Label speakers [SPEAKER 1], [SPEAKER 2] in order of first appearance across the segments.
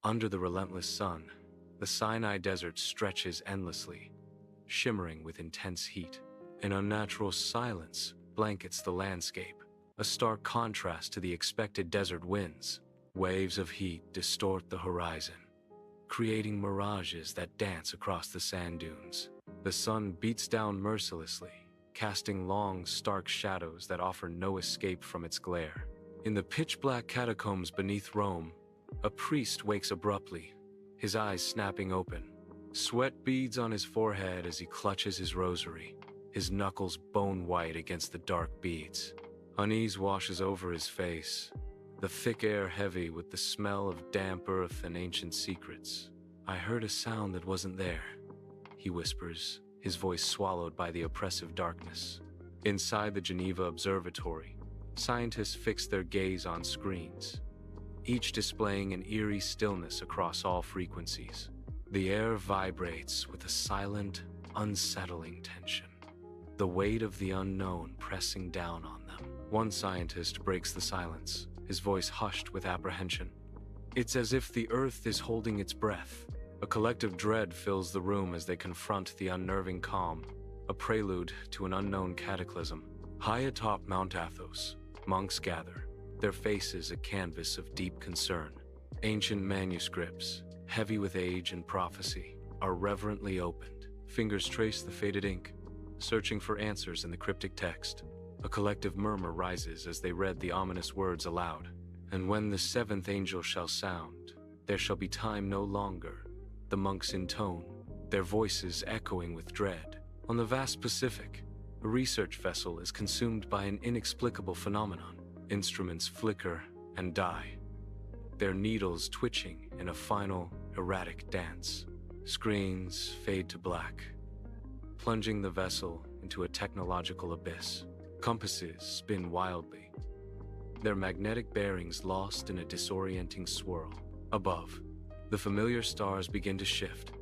[SPEAKER 1] Under the relentless sun, the Sinai Desert stretches endlessly, shimmering with intense heat. An unnatural silence blankets the landscape, a stark contrast to the expected desert winds. Waves of heat distort the horizon, creating mirages that dance across the sand dunes. The sun beats down mercilessly, casting long, stark shadows that offer no escape from its glare. In the pitch-black catacombs beneath Rome, a priest wakes abruptly, his eyes snapping open. Sweat beads on his forehead as he clutches his rosary, his knuckles bone-white against the dark beads. Unease washes over his face, the thick air heavy with the smell of damp earth and ancient secrets. "I heard a sound that wasn't there," he whispers, his voice swallowed by the oppressive darkness. Inside the Geneva Observatory, scientists fix their gaze on screens, each displaying an eerie stillness across all frequencies. The air vibrates with a silent, unsettling tension, the weight of the unknown pressing down on them. One scientist breaks the silence, his voice hushed with apprehension. It's as if the earth is holding its breath. A collective dread fills the room as they confront the unnerving calm, a prelude to an unknown cataclysm. High atop Mount Athos, monks gather, their faces a canvas of deep concern. Ancient manuscripts, heavy with age and prophecy, are reverently opened. Fingers trace the faded ink, searching for answers in the cryptic text. A collective murmur rises as they read the ominous words aloud. "And when the seventh angel shall sound, there shall be time no longer," the monks intone, their voices echoing with dread. On the vast Pacific, a research vessel is consumed by an inexplicable phenomenon. Instruments flicker and die, their needles twitching in a final, erratic dance. Screens fade to black, plunging the vessel into a technological abyss. Compasses spin wildly, their magnetic bearings lost in a disorienting swirl. Above, the familiar stars begin to shift,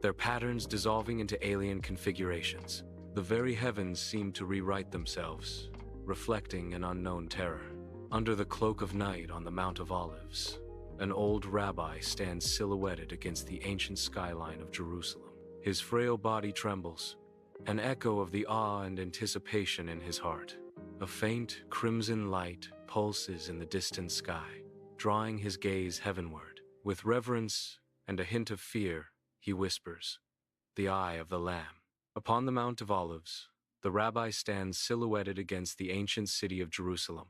[SPEAKER 1] their patterns dissolving into alien configurations. The very heavens seem to rewrite themselves, reflecting an unknown terror. Under the cloak of night on the Mount of Olives, an old rabbi stands silhouetted against the ancient skyline of Jerusalem. His frail body trembles, an echo of the awe and anticipation in his heart. A faint, crimson light pulses in the distant sky, drawing his gaze heavenward. With reverence and a hint of fear, he whispers, "The Eye of the Lamb." Upon the Mount of Olives, the rabbi stands silhouetted against the ancient city of Jerusalem,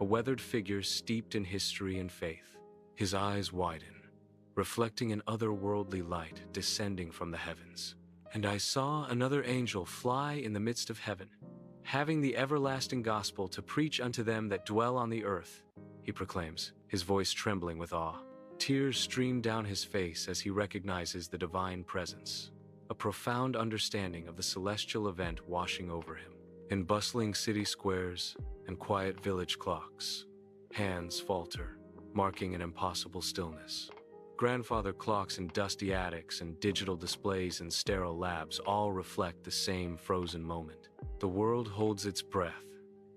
[SPEAKER 1] a weathered figure steeped in history and faith. His eyes widen, reflecting an otherworldly light descending from the heavens. "And I saw another angel fly in the midst of heaven, having the everlasting gospel to preach unto them that dwell on the earth," he proclaims, his voice trembling with awe. Tears stream down his face as he recognizes the divine presence, a profound understanding of the celestial event washing over him. In bustling city squares and quiet village clocks, hands falter, marking an impossible stillness. Grandfather clocks in dusty attics and digital displays in sterile labs all reflect the same frozen moment. The world holds its breath,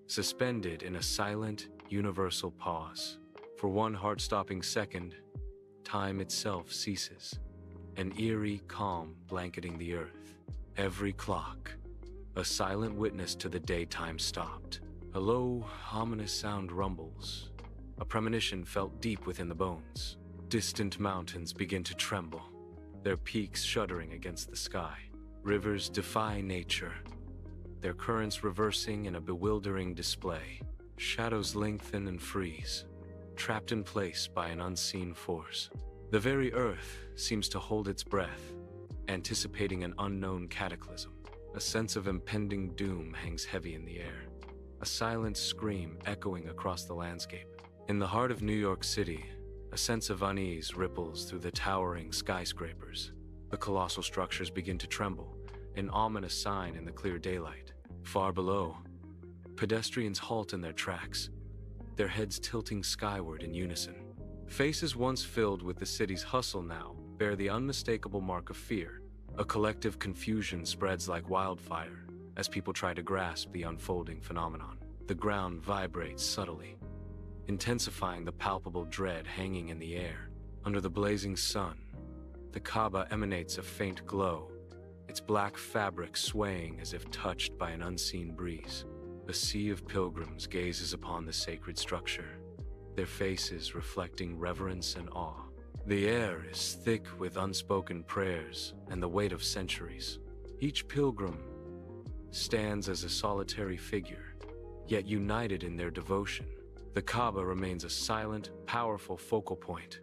[SPEAKER 1] suspended in a silent, universal pause. For one heart-stopping second, time itself ceases, an eerie calm blanketing the earth. Every clock, a silent witness to the daytime stopped. A low, ominous sound rumbles, a premonition felt deep within the bones. Distant mountains begin to tremble, their peaks shuddering against the sky. Rivers defy nature, their currents reversing in a bewildering display. Shadows lengthen and freeze, trapped in place by an unseen force. The very earth seems to hold its breath, anticipating an unknown cataclysm. A sense of impending doom hangs heavy in the air, a silent scream echoing across the landscape. In the heart of New York City, a sense of unease ripples through the towering skyscrapers. The colossal structures begin to tremble, an ominous sign in the clear daylight. Far below, pedestrians halt in their tracks, their heads tilting skyward in unison. Faces once filled with the city's hustle now bear the unmistakable mark of fear. A collective confusion spreads like wildfire as people try to grasp the unfolding phenomenon. The ground vibrates subtly, intensifying the palpable dread hanging in the air. Under the blazing sun, the Kaaba emanates a faint glow, its black fabric swaying as if touched by an unseen breeze. A sea of pilgrims gazes upon the sacred structure, their faces reflecting reverence and awe. The air is thick with unspoken prayers and the weight of centuries. Each pilgrim stands as a solitary figure, yet united in their devotion. The Kaaba remains a silent, powerful focal point,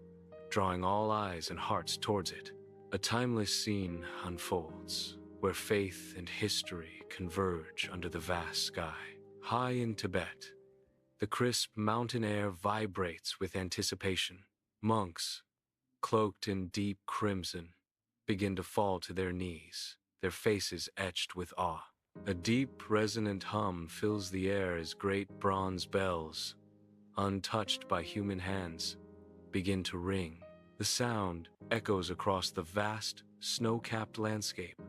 [SPEAKER 1] drawing all eyes and hearts towards it. A timeless scene unfolds, where faith and history converge under the vast sky. High in Tibet, the crisp mountain air vibrates with anticipation. Monks, cloaked in deep crimson, begin to fall to their knees, their faces etched with awe. A deep, resonant hum fills the air as great bronze bells, untouched by human hands, begin to ring. The sound echoes across the vast, snow-capped landscape,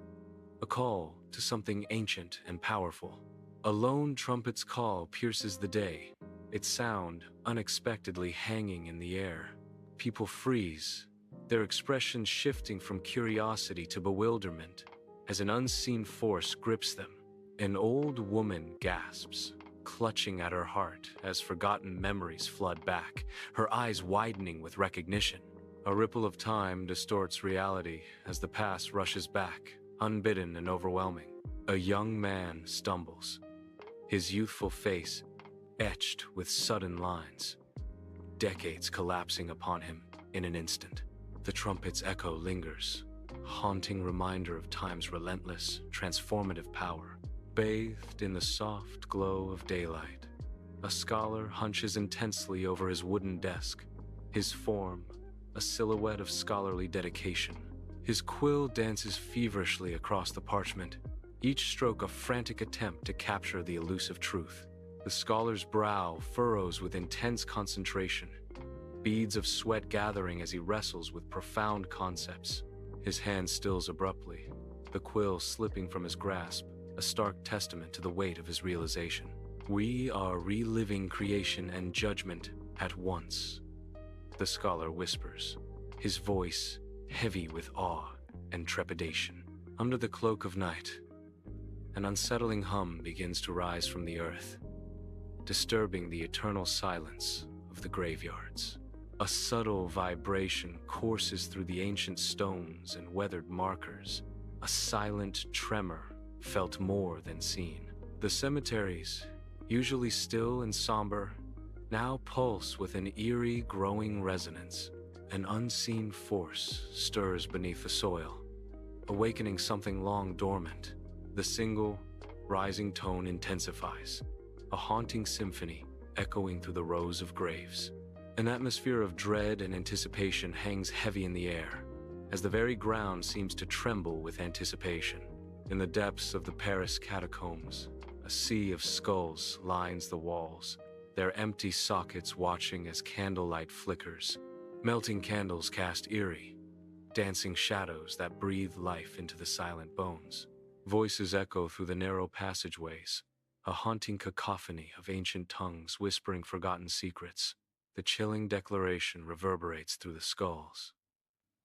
[SPEAKER 1] a call to something ancient and powerful. A lone trumpet's call pierces the day, its sound unexpectedly hanging in the air. People freeze, their expressions shifting from curiosity to bewilderment as an unseen force grips them. An old woman gasps, clutching at her heart as forgotten memories flood back, her eyes widening with recognition. A ripple of time distorts reality as the past rushes back, unbidden and overwhelming. A young man stumbles, his youthful face etched with sudden lines, decades collapsing upon him in an instant. The trumpet's echo lingers, haunting reminder of time's relentless, transformative power. Bathed in the soft glow of daylight, a scholar hunches intensely over his wooden desk, his form a silhouette of scholarly dedication. His quill dances feverishly across the parchment, each stroke a frantic attempt to capture the elusive truth. The scholar's brow furrows with intense concentration, beads of sweat gathering as he wrestles with profound concepts. His hand stills abruptly, the quill slipping from his grasp, a stark testament to the weight of his realization. We are reliving creation and judgment at once, the scholar whispers, his voice heavy with awe and trepidation. Under the cloak of night, an unsettling hum begins to rise from the earth, disturbing the eternal silence of the graveyards. A subtle vibration courses through the ancient stones and weathered markers, a silent tremor felt more than seen. The cemeteries, usually still and somber, now pulse with an eerie, growing resonance. An unseen force stirs beneath the soil, awakening something long dormant. The single, rising tone intensifies, a haunting symphony echoing through the rows of graves. An atmosphere of dread and anticipation hangs heavy in the air, as the very ground seems to tremble with anticipation. In the depths of the Paris catacombs, a sea of skulls lines the walls, their empty sockets watching as candlelight flickers. Melting candles cast eerie, dancing shadows that breathe life into the silent bones. Voices echo through the narrow passageways, a haunting cacophony of ancient tongues whispering forgotten secrets. The chilling declaration reverberates through the skulls.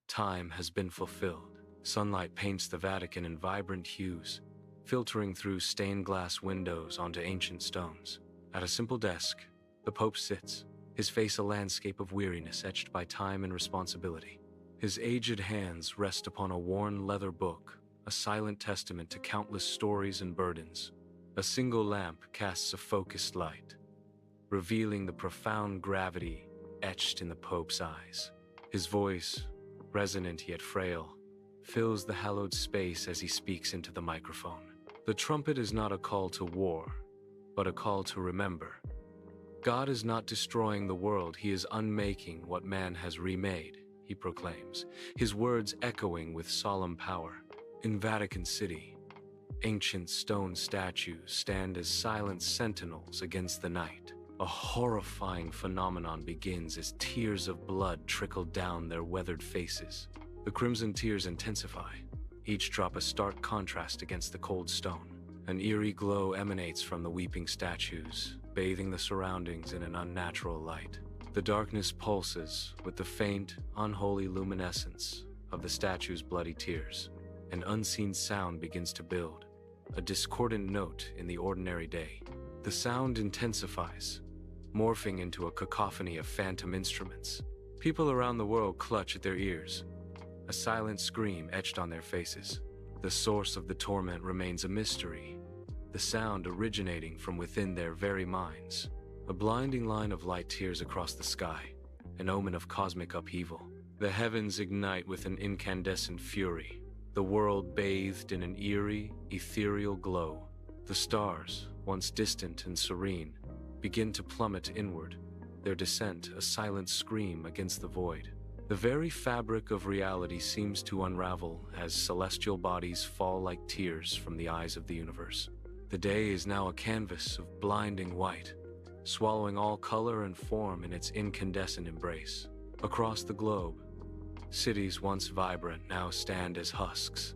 [SPEAKER 1] Time has been fulfilled. Sunlight paints the Vatican in vibrant hues, filtering through stained glass windows onto ancient stones. At a simple desk, the Pope sits, his face a landscape of weariness etched by time and responsibility. His aged hands rest upon a worn leather book, a silent testament to countless stories and burdens. A single lamp casts a focused light, revealing the profound gravity etched in the Pope's eyes. His voice, resonant yet frail, fills the hallowed space as he speaks into the microphone. The trumpet is not a call to war, but a call to remember. God is not destroying the world, he is unmaking what man has remade, he proclaims, his words echoing with solemn power. In Vatican City, ancient stone statues stand as silent sentinels against the night. A horrifying phenomenon begins as tears of blood trickle down their weathered faces. The crimson tears intensify, each drop a stark contrast against the cold stone. An eerie glow emanates from the weeping statues, bathing the surroundings in an unnatural light. The darkness pulses with the faint, unholy luminescence of the statue's bloody tears. An unseen sound begins to build, a discordant note in the ordinary day. The sound intensifies, morphing into a cacophony of phantom instruments. People around the world clutch at their ears, a silent scream etched on their faces. The source of the torment remains a mystery, the sound originating from within their very minds. A blinding line of light tears across the sky, an omen of cosmic upheaval. The heavens ignite with an incandescent fury, the world bathed in an eerie, ethereal glow. The stars, once distant and serene, begin to plummet inward, their descent a silent scream against the void. The very fabric of reality seems to unravel as celestial bodies fall like tears from the eyes of the universe. The day is now a canvas of blinding white, swallowing all color and form in its incandescent embrace. Across the globe, cities once vibrant now stand as husks,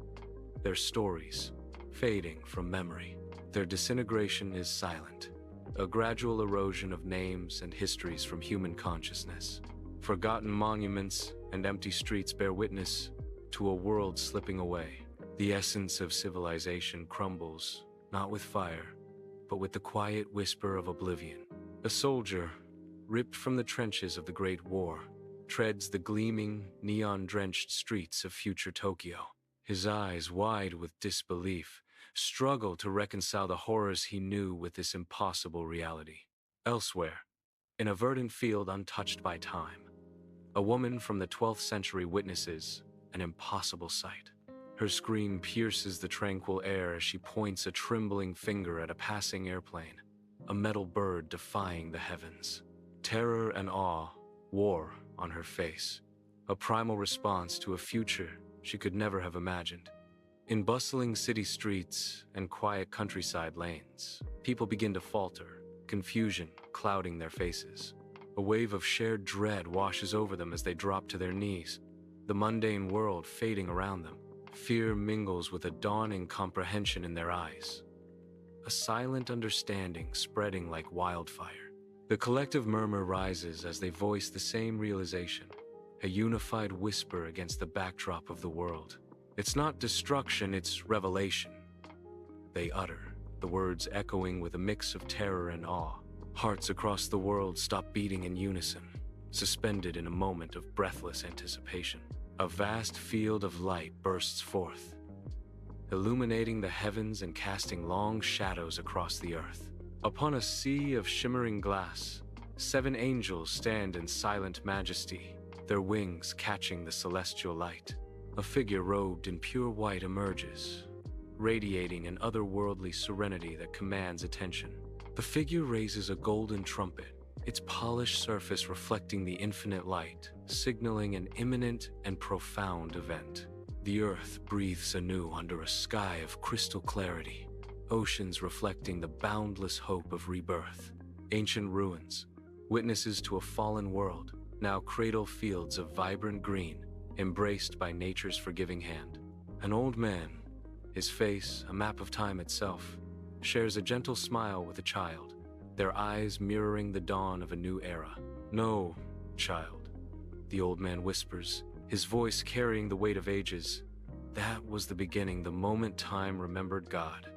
[SPEAKER 1] their stories fading from memory. Their disintegration is silent, a gradual erosion of names and histories from human consciousness. Forgotten monuments and empty streets bear witness to a world slipping away. The essence of civilization crumbles, not with fire, but with the quiet whisper of oblivion. A soldier, ripped from the trenches of the Great War, treads the gleaming, neon-drenched streets of future Tokyo. His eyes, wide with disbelief, struggle to reconcile the horrors he knew with this impossible reality. Elsewhere, in a verdant field untouched by time, a woman from the 12th century witnesses an impossible sight. Her scream pierces the tranquil air as she points a trembling finger at a passing airplane, a metal bird defying the heavens. Terror and awe war on her face, a primal response to a future she could never have imagined. In bustling city streets and quiet countryside lanes, people begin to falter, confusion clouding their faces. A wave of shared dread washes over them as they drop to their knees, the mundane world fading around them. Fear mingles with a dawning comprehension in their eyes, a silent understanding spreading like wildfire. The collective murmur rises as they voice the same realization, a unified whisper against the backdrop of the world. It's not destruction, it's revelation. They utter, the words echoing with a mix of terror and awe. Hearts across the world stop beating in unison, suspended in a moment of breathless anticipation. A vast field of light bursts forth, illuminating the heavens and casting long shadows across the earth. Upon a sea of shimmering glass, 7 angels stand in silent majesty, their wings catching the celestial light. A figure robed in pure white emerges, radiating an otherworldly serenity that commands attention. The figure raises a golden trumpet, its polished surface reflecting the infinite light, signaling an imminent and profound event. The earth breathes anew under a sky of crystal clarity, oceans reflecting the boundless hope of rebirth. Ancient ruins, witnesses to a fallen world, now cradle fields of vibrant green, embraced by nature's forgiving hand. An old man, his face a map of time itself, shares a gentle smile with a child, their eyes mirroring the dawn of a new era. "No, child," the old man whispers, his voice carrying the weight of ages. "That was the beginning, the moment time remembered God.